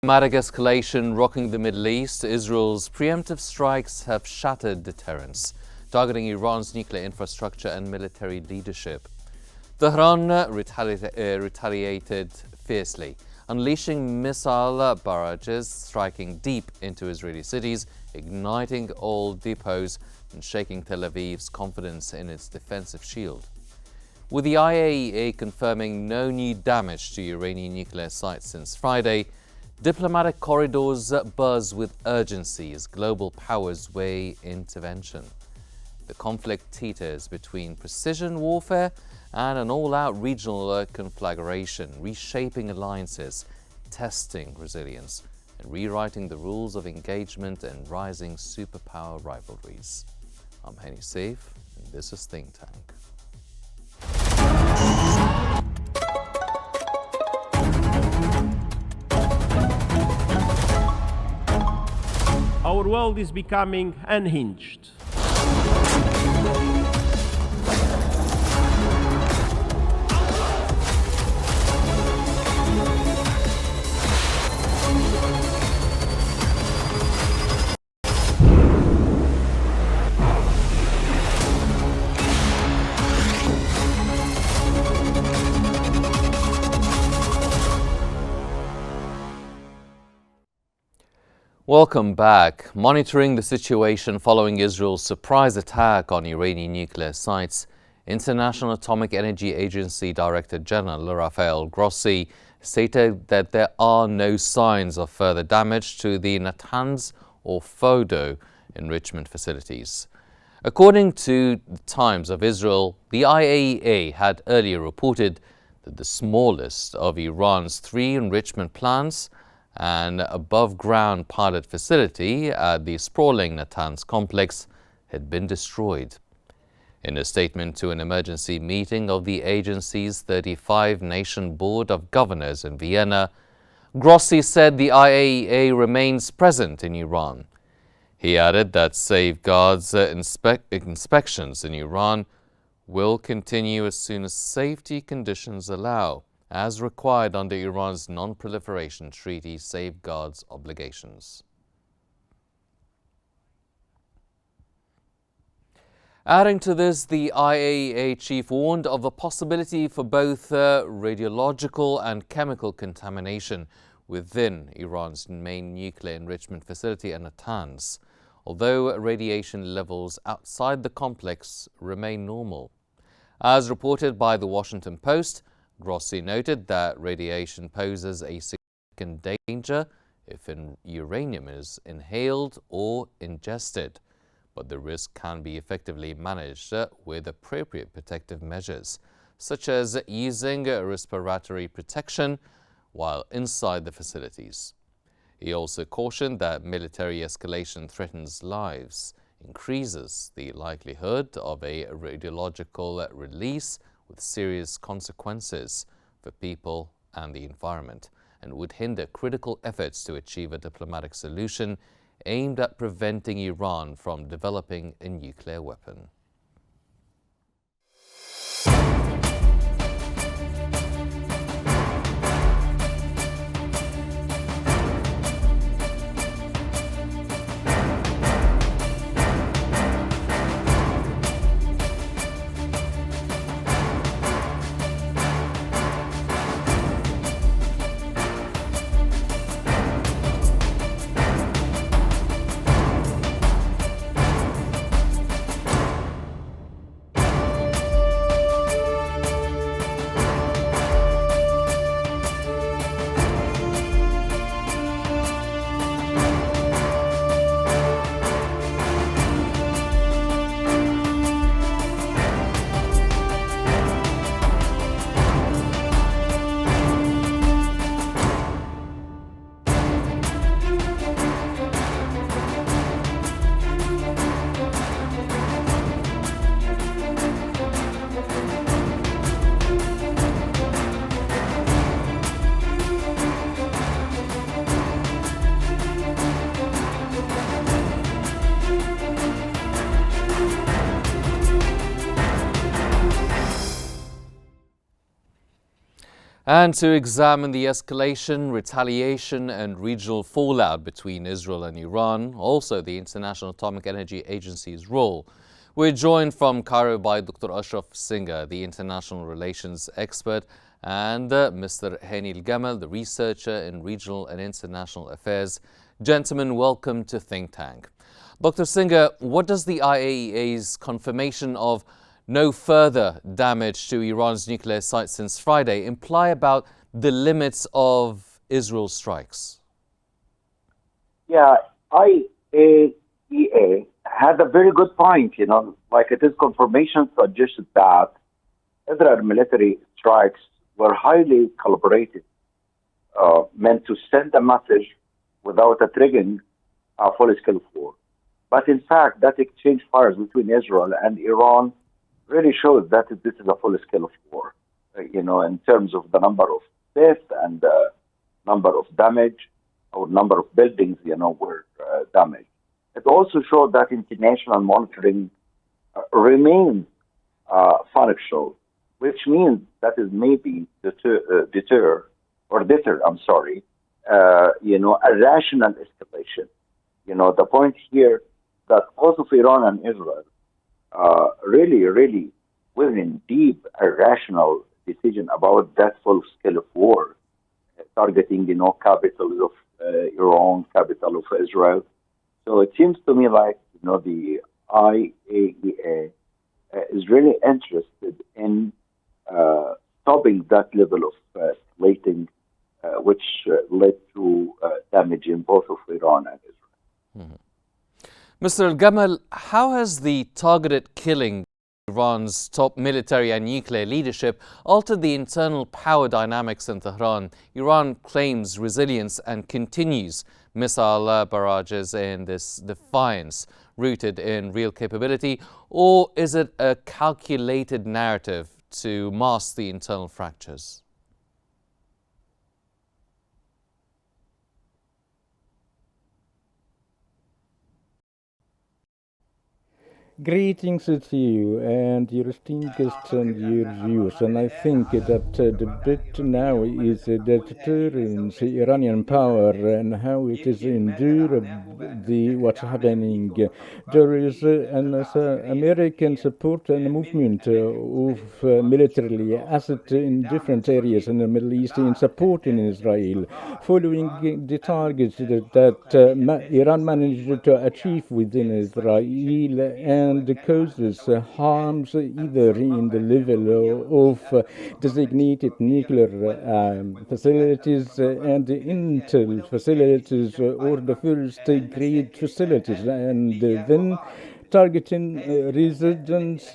Dramatic escalation rocking the Middle East. Israel's preemptive strikes have shattered deterrence, targeting Iran's nuclear infrastructure and military leadership. Tehran retaliated fiercely, unleashing missile barrages, striking deep into Israeli cities, igniting oil depots and shaking Tel Aviv's confidence in its defensive shield. With the IAEA confirming no new damage to Iranian nuclear sites since Friday, diplomatic corridors buzz with urgency as global powers weigh intervention. The conflict teeters between precision warfare and an all-out regional conflagration, reshaping alliances, testing resilience, and rewriting the rules of engagement and rising superpower rivalries. I'm Henny Saif, and this is Think Tank. Our world is becoming unhinged. Welcome back. Monitoring the situation following Israel's surprise attack on Iranian nuclear sites, International Atomic Energy Agency Director General Rafael Grossi stated that there are no signs of further damage to the Natanz or Fordo enrichment facilities. According to the Times of Israel, the IAEA had earlier reported that the smallest of Iran's 3 enrichment plants, an above-ground pilot facility at the sprawling Natanz complex, had been destroyed. In a statement to an emergency meeting of the agency's 35-nation Board of Governors in Vienna, Grossi said the IAEA remains present in Iran. He added that safeguards inspections in Iran will continue as soon as safety conditions allow, as required under Iran's Non-Proliferation Treaty safeguards obligations. Adding to this, the IAEA chief warned of a possibility for both radiological and chemical contamination within Iran's main nuclear enrichment facility at Natanz, although radiation levels outside the complex remain normal. As reported by the Washington Post, Grossi noted that radiation poses a significant danger if uranium is inhaled or ingested, but the risk can be effectively managed with appropriate protective measures, such as using respiratory protection while inside the facilities. He also cautioned that military escalation threatens lives, increases the likelihood of a radiological release with serious consequences for people and the environment, and would hinder critical efforts to achieve a diplomatic solution aimed at preventing Iran from developing a nuclear weapon. And to examine the escalation, retaliation and regional fallout between Israel and Iran, also the International Atomic Energy Agency's role, we're joined from Cairo by Dr. Ashraf Singer, the international relations expert, and Mr. Hani Al-Gamal, the researcher in regional and international affairs. Gentlemen, welcome to Think Tank. Dr. Singer, what does the IAEA's confirmation of no further damage to Iran's nuclear sites since Friday imply about the limits of Israel's strikes? Yeah, IAEA had a very good point, like it is confirmation suggested that Israel military strikes were highly calibrated, meant to send a message without a triggering a full-scale war. But in fact, that exchange fires between Israel and Iran really shows that this is a full-scale war, in terms of the number of deaths and number of damage or number of buildings, were damaged. It also showed that international monitoring remains functional, which means that is maybe deter, a rational escalation. The point here that both of Iran and Israel really were in deep irrational decision about that full-scale of war, targeting, capitals of Iran, capital of Israel. So it seems to me like, the IAEA is really interested in stopping that level of escalating, which led to damage in both of Iran and Israel. Mm-hmm. Mr. Al-Gamal, how has the targeted killing of Iran's top military and nuclear leadership altered the internal power dynamics in Tehran? Iran claims resilience and continues missile barrages in this defiance rooted in real capability, or is it a calculated narrative to mask the internal fractures? Greetings to you and your esteemed guests and your viewers. And I think that the bit now is the deterrence, Iranian power, and how it is endure what's happening. There is an American support and movement of militarily asset in different areas in the Middle East in supporting Israel, following the targets that Iran managed to achieve within Israel and causes harms either in the level of designated nuclear facilities and intel facilities or the first grade facilities, and then targeting residence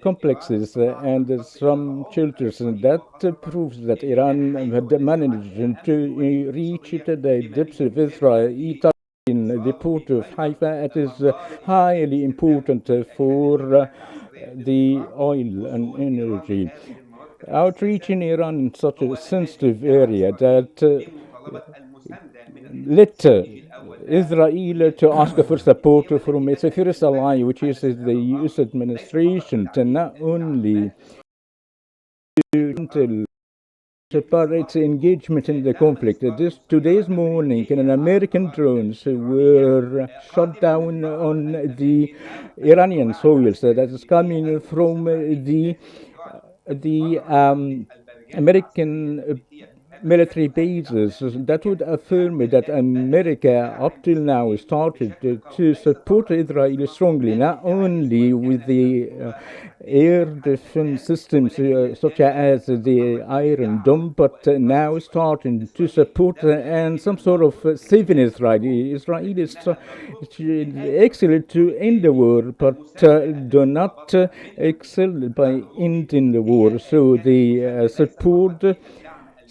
complexes and some shelters. And that proves that Iran had managed to reach the depths of Israel. In the port of Haifa, it is highly important for the oil and energy. Outreach in Iran in such a sensitive area that led Israel to ask for support from its first ally, which is the U.S. administration, to not only separate engagement in the conflict. Today's morning, an American drones were shot down on the Iranian soils. That is coming from the American military bases that would affirm that America up till now started to support Israel strongly, not only with the air defense systems such as the Iron Dome, but now starting to support and some sort of saving Israel. Israel is excellent to end the war, but do not excel by ending the war. So the support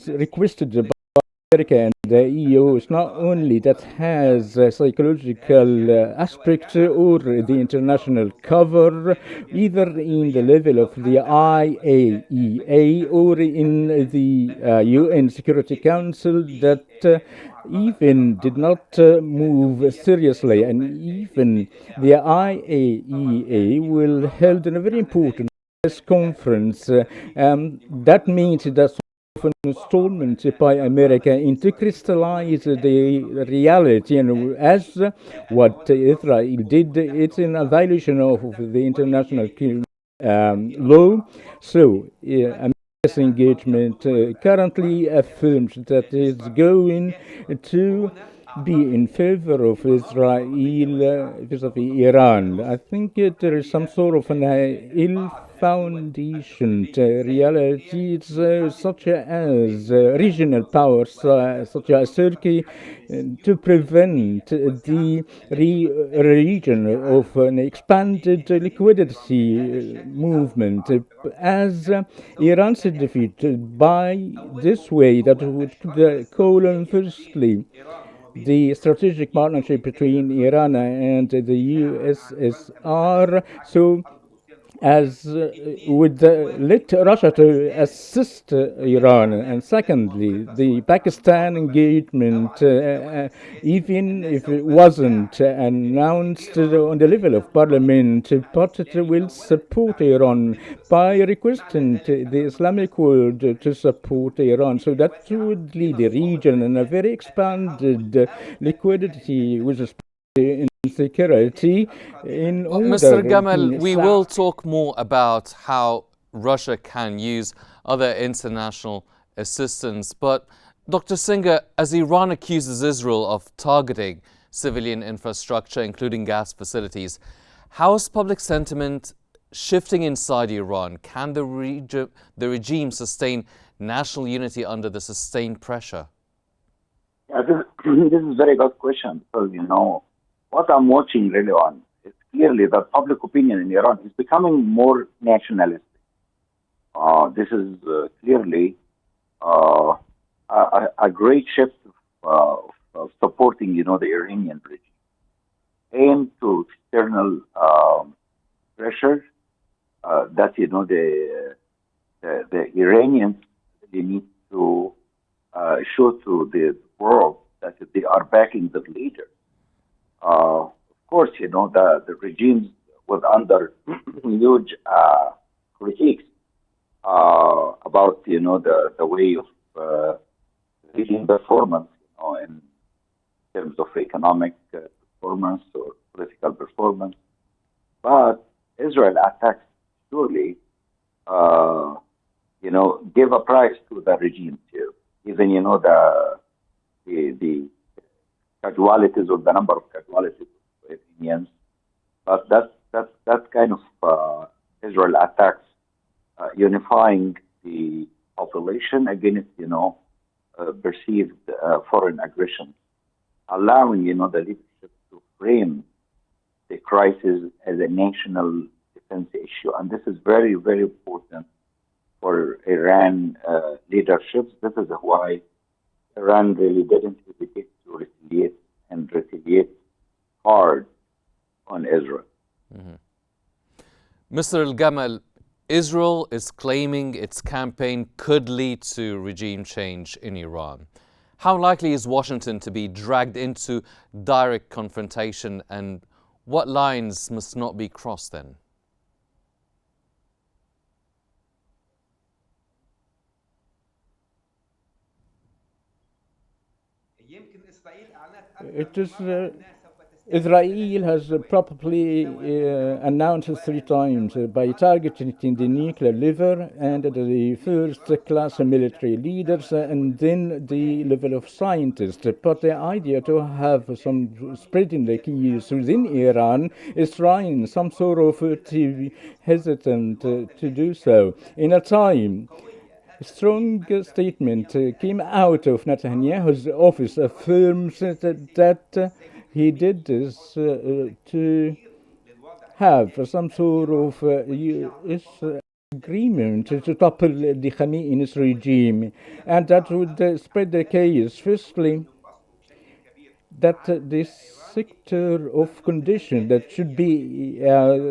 requested by America and the EU is not only that has a psychological aspect or the international cover, either in the level of the IAEA or in the UN Security Council, that even did not move seriously, and even the IAEA will held in a very important press conference. That means that of installment by America and to crystallize the reality. And as what Israel did, it's in a violation of the international law. So, America's engagement currently affirms that it's going to be in favor of Israel vis-à-vis Iran. I think there is some sort of an ill foundation reality, such as regional powers such as Turkey to prevent the region of an expanded liquidity movement. As Iran's defeat by this way, that would call on firstly the strategic partnership between Iran and the USSR. So as would let Russia to assist Iran, and secondly, the Pakistan engagement, even if it wasn't announced on the level of parliament, but it will support Iran by requesting the Islamic world to support Iran. So that would lead the region in a very expanded liquidity with respect to security in Well, Mr. order. Gamal, we will talk more about how Russia can use other international assistance. But Dr. Singer, as Iran accuses Israel of targeting civilian infrastructure, including gas facilities, how is public sentiment shifting inside Iran? Can the regime sustain national unity under the sustained pressure? Yeah, this is a very good question because, what I'm watching really on is clearly that public opinion in Iran is becoming more nationalistic. This is clearly a great shift of supporting, the Iranian regime, aimed to external pressure that the Iranians they need to show to the world that they are backing the leader. Of course, the regimes was under huge critiques about the way of regime performance, in terms of economic performance or political performance. But Israel attacks surely, give a price to the regime too. Even the casualties or the number of casualties of Iranians, but that kind of Israel attacks, unifying the population against perceived foreign aggression, allowing the leadership to frame the crisis as a national defense issue, and this is very, very important for Iran leadership. This is why Iran really didn't hesitate to retaliate hard on Israel. Mm-hmm. Mr. Al-Gamal, Israel is claiming its campaign could lead to regime change in Iran. How likely is Washington to be dragged into direct confrontation, and what lines must not be crossed then? It is Israel has probably announced 3 times by targeting the nuclear lever and the first-class military leaders and then the level of scientists. But the idea to have some spreading the keys within Iran is trying some sort of to hesitant to do so. In a time a strong statement came out of Netanyahu's office affirms that he did this to have some sort of US agreement to topple the Khamenei's regime, and that would spread the chaos. Firstly, that this sector of conditions that should be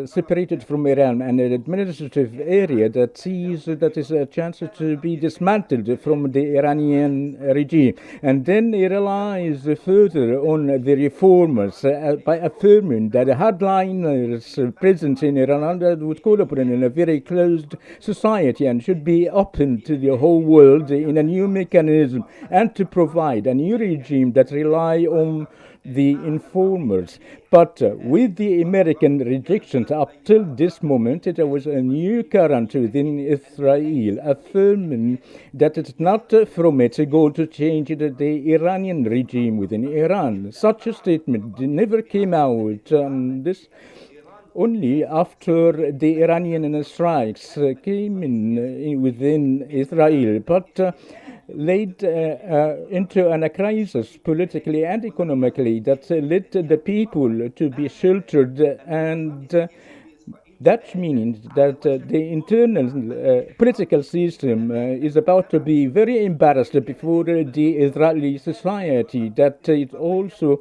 separated from Iran, and an administrative area that sees that is a chance to be dismantled from the Iranian regime. And then he relies further on the reformers by affirming that hardliners present in Iran would call upon in a very closed society and should be open to the whole world in a new mechanism, and to provide a new regime that rely on the informers. But with the American rejections up till this moment, there was a new current within Israel affirming that it's not from its goal to change the Iranian regime within Iran. Such a statement never came out. This only after the Iranian strikes came in within Israel, but led into a crisis politically and economically that led the people to be sheltered, and that means that the internal political system is about to be very embarrassed before the Israeli society, that it also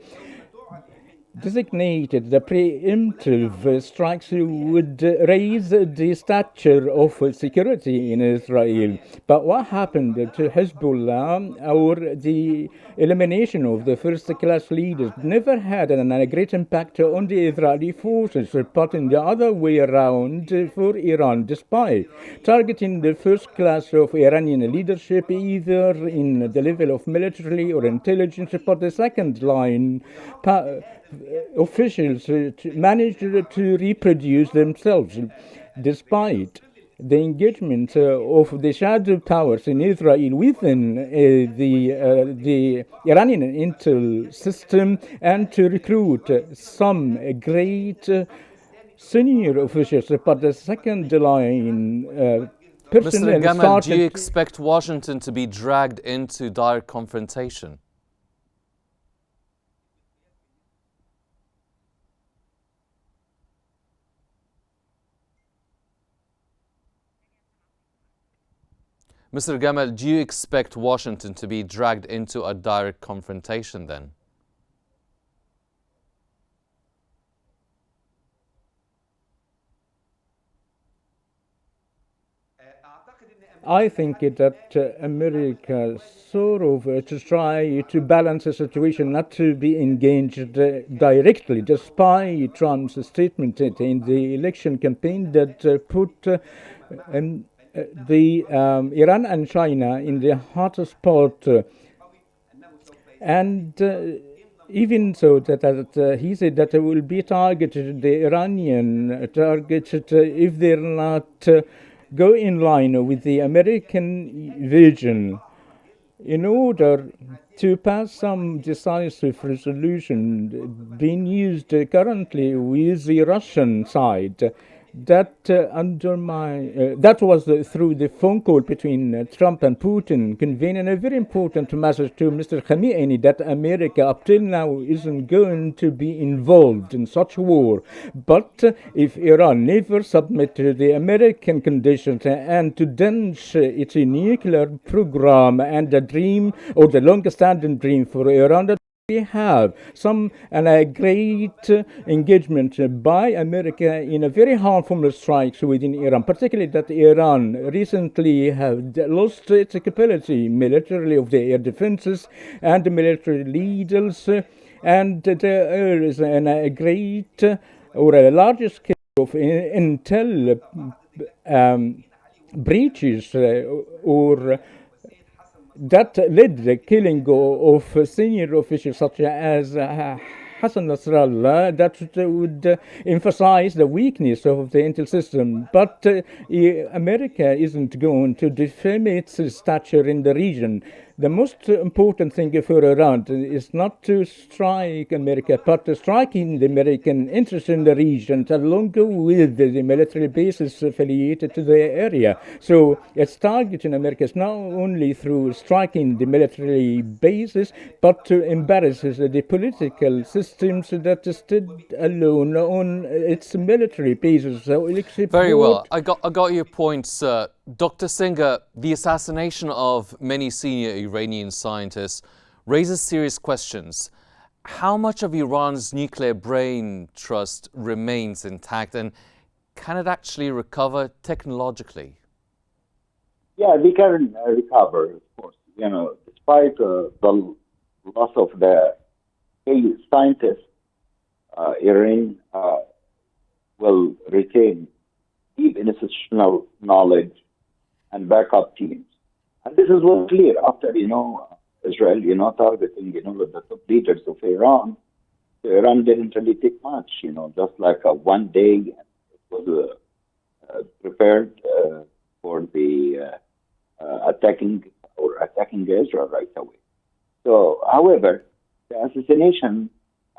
designated the preemptive strikes would raise the stature of security in Israel. But what happened to Hezbollah, or the elimination of the first-class leaders, never had a great impact on the Israeli forces, but in the other way around for Iran, despite targeting the first class of Iranian leadership, either in the level of military or intelligence, but the second line officials managed to reproduce themselves, despite the engagement of the shadow powers in Israel within the Iranian intel system, and to recruit some great senior officials. But the second line personnel Mr. Gamal, started. do you expect Washington to be dragged into direct confrontation? Mr. Gamal, do you expect Washington to be dragged into a direct confrontation then? I think that America sort of to try to balance the situation, not to be engaged directly, despite Trump's statement in the election campaign that put the Iran and China in the hot spot, and even so that he said that it will be targeted, the Iranian targeted, if they're not go in line with the American vision, in order to pass some decisive resolution being used currently with the Russian side. That that was through the phone call between Trump and Putin, conveying a very important message to Mr. Khamenei that America up till now isn't going to be involved in such war. But if Iran never submit to the American conditions and to drench its nuclear program and the dream, or the longest-standing dream for Iran, that we have some great engagement by America in a very harmful strikes within Iran, particularly that Iran recently have lost its capability militarily of the air defenses and the military leaders, and there is a great or a larger scale of intel breaches or that led the killing of senior officials such as Hassan Nasrallah, that would emphasize the weakness of the intel system. But America isn't going to defame its stature in the region. The most important thing for Iran is not to strike America, but to striking the American interest in the region, along with the military bases affiliated to the area. So it's targeting America not only through striking the military bases, but to embarrass the political systems that stood alone on its military bases. So very well. I got your point, sir. Dr. Singer, the assassination of many senior Iranian scientists raises serious questions. How much of Iran's nuclear brain trust remains intact, and can it actually recover technologically? Yeah, they can recover, of course. Despite the loss of the key scientists, Iran will retain deep institutional knowledge and backup teams. And this is what's clear after, Israel, targeting, the top leaders of Iran. Iran didn't really take much, just like a one day, it was prepared for the attacking Israel right away. So, however, the assassination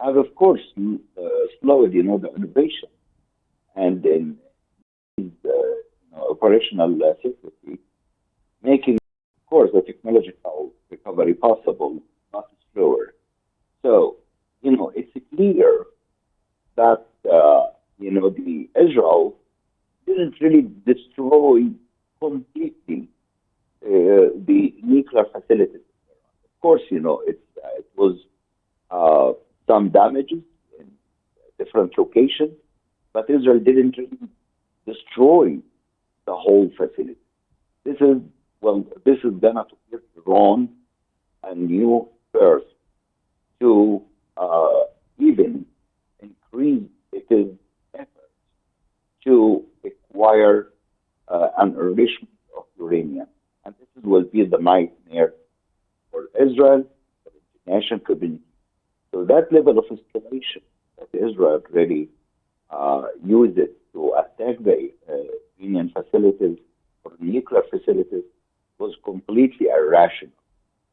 have, of course, slowed, the innovation and in operational secrecy, making, of course, the technological recovery possible, not slower. So, it's clear that, the Israel didn't really destroy completely the nuclear facilities. Of course, it was some damages in different locations, but Israel didn't really destroy the whole facility. This is gonna give Iran a new birth to even increase its efforts to acquire an enrichment of uranium. And this will be the nightmare for Israel, for the international community. So that level of escalation that Israel really used it to attack the Iranian facilities or nuclear facilities was completely irrational.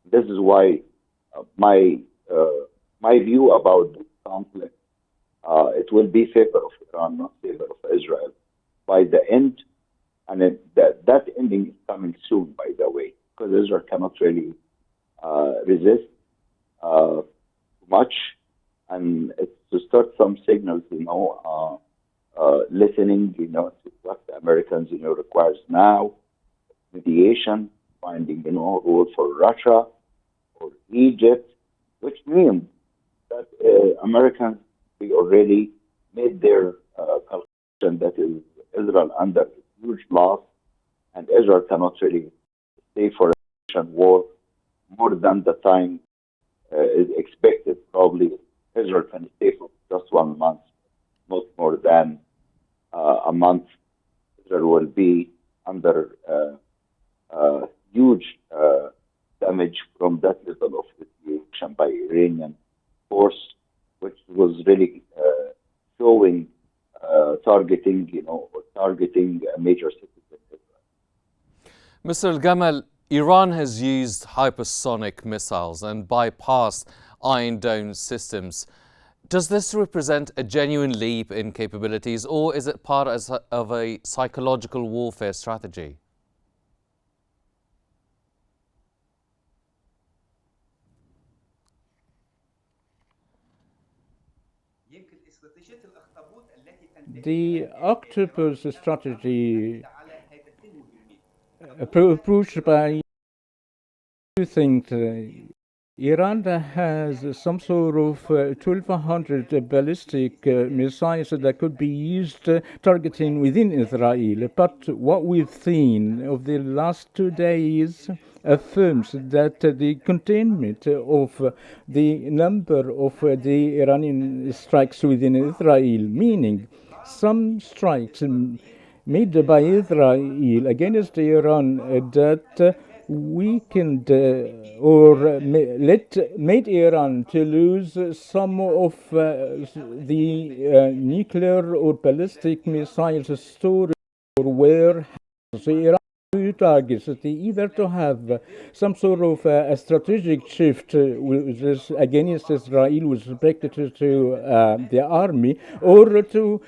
This is why my view about this conflict, it will be favor of Iran, not favor of Israel. By the end, and that ending is coming soon, by the way, because Israel cannot really resist much, and it's to start some signals, listening, to what the Americans, requires now, mediation, finding, a role for Russia or Egypt, which means that Americans we already made their calculation that is Israel under huge loss, and Israel cannot really stay for a war more than the time is expected. Probably Israel can stay for just 1 month, not more than a month. Israel will be under huge damage from that level of retaliation by Iranian force, which was really showing targeting a major city in Israel. Mr. Al-Gamal, Iran has used hypersonic missiles and bypassed Iron Dome systems. Does this represent a genuine leap in capabilities, or is it part of a psychological warfare strategy? The octopus strategy approached by you think Iran has some sort of 1,200 ballistic missiles that could be used targeting within Israel. But what we've seen of the last 2 days affirms that the containment of the number of the Iranian strikes within Israel, meaning some strikes made by Israel against Iran that weakened or made Iran to lose some of the nuclear or ballistic missiles stored or warehouses. So Iran targets either to have some sort of a strategic shift against Israel with respect to the army, or to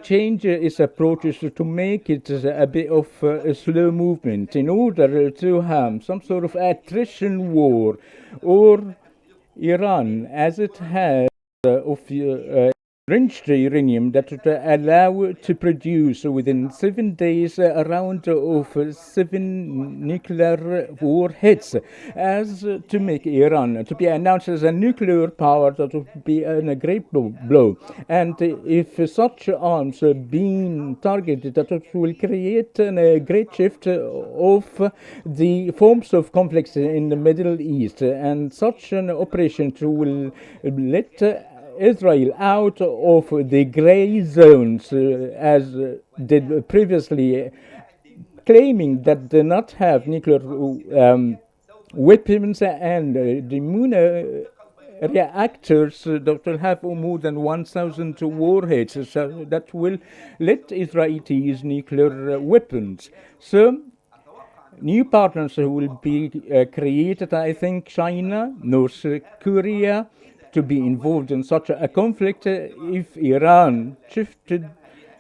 change its approaches to make it a bit of a slow movement in order to have some sort of attrition war, or Iran, as it has of enriched uranium that would allow to produce within 7 days a round of 7 nuclear warheads, as to make Iran to be announced as a nuclear power. That would be a great blow. And if such arms are being targeted, that will create a great shift of the forms of conflicts in the Middle East. And such an operation will let Israel out of the gray zones, as did previously, claiming that they not have nuclear weapons, and the moon reactors that will have more than 1,000 warheads, so that will let Israel use nuclear weapons. So new partners will be created. I think China, North Korea, to be involved in such a conflict. If Iran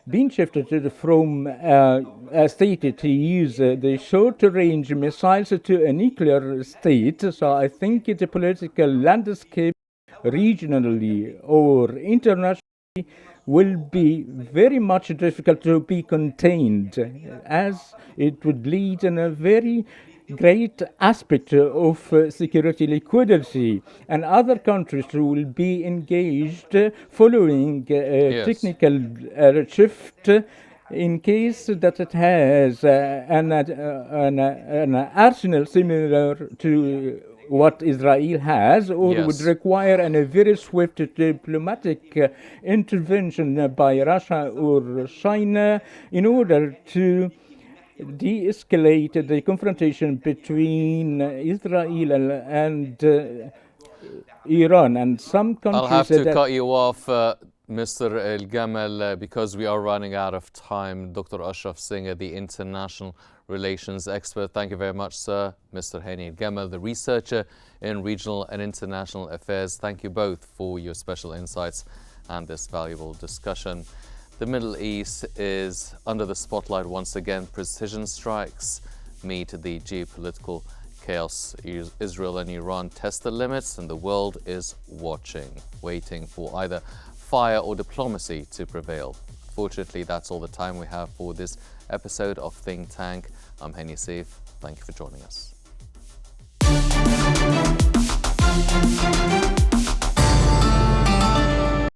being shifted from a state to use the short-range missiles to a nuclear state, so I think the political landscape, regionally or internationally, will be very much difficult to be contained, as it would lead in a very great aspect of security liquidity, and other countries will be engaged following a technical shift in case that it has an arsenal similar to what Israel has, or would require a very swift diplomatic intervention by Russia or China in order to de-escalate the confrontation between Israel and Iran. And some countries... I'll have to cut you off, Mr. El Gamal, because we are running out of time. Dr. Ashraf Singer, the international relations expert. Thank you very much, sir. Mr. Hani El Gamal, the researcher in regional and international affairs. Thank you both for your special insights and this valuable discussion. The Middle East is under the spotlight once again. Precision strikes meet the geopolitical chaos. Israel and Iran test the limits, and the world is watching, waiting for either fire or diplomacy to prevail. Fortunately, that's all the time we have for this episode of Think Tank. I'm Hani Saif. Thank you for joining us.